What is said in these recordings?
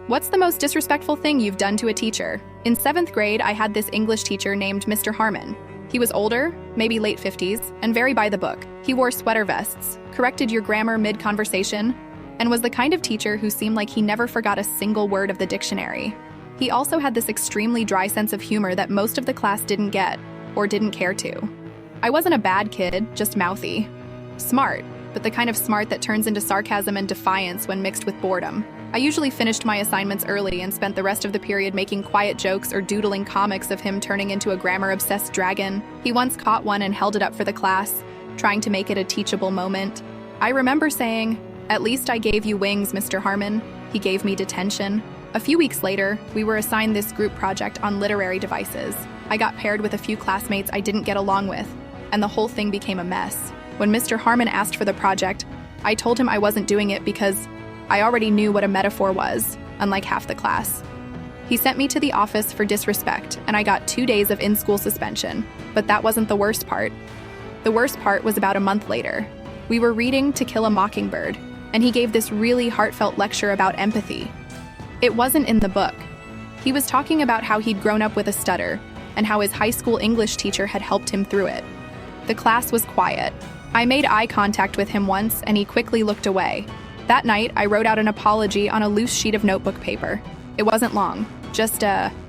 What's the most disrespectful thing you've done to a teacher? In 7th grade, I had this English teacher named Mr. Harmon. He was older, maybe late 50s, and very by the book. He wore sweater vests, corrected your grammar mid-conversation, and was the kind of teacher who seemed like he never forgot a single word of the dictionary. He also had this extremely dry sense of humor that most of the class didn't get, or didn't care to. I wasn't a bad kid, just mouthy. Smart, but the kind of smart that turns into sarcasm and defiance when mixed with boredom. I usually finished my assignments early and spent the rest of the period making quiet jokes or doodling comics of him turning into a grammar-obsessed dragon. He once caught one and held it up for the class, trying to make it a teachable moment. I remember saying, "At least I gave you wings, Mr. Harmon." He gave me detention. A few weeks later, we were assigned this group project on literary devices. I got paired with a few classmates I didn't get along with, and the whole thing became a mess. When Mr. Harmon asked for the project, I told him I wasn't doing it because I already knew what a metaphor was, unlike half the class. He sent me to the office for disrespect, and I got 2 days of in-school suspension. But that wasn't the worst part. The worst part was about a month later. We were reading To Kill a Mockingbird, and he gave this really heartfelt lecture about empathy. It wasn't in the book. He was talking about how he'd grown up with a stutter, and how his high school English teacher had helped him through it. The class was quiet. I made eye contact with him once, and he quickly looked away. That night, I wrote out an apology on a loose sheet of notebook paper. It wasn't long, just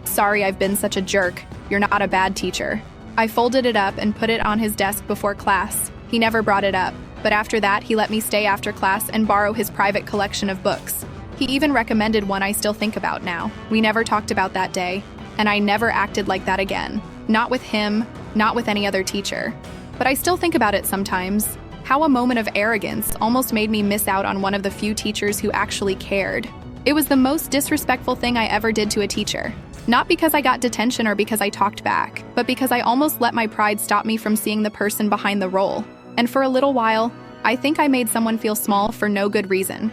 "Sorry I've been such a jerk. You're not a bad teacher." I folded it up and put it on his desk before class. He never brought it up, but after that, he let me stay after class and borrow his private collection of books. He even recommended one I still think about now. We never talked about that day, and I never acted like that again. Not with him, not with any other teacher. But I still think about it sometimes. How a moment of arrogance almost made me miss out on one of the few teachers who actually cared. It was the most disrespectful thing I ever did to a teacher. Not because I got detention or because I talked back, but because I almost let my pride stop me from seeing the person behind the role. And for a little while, I think I made someone feel small for no good reason.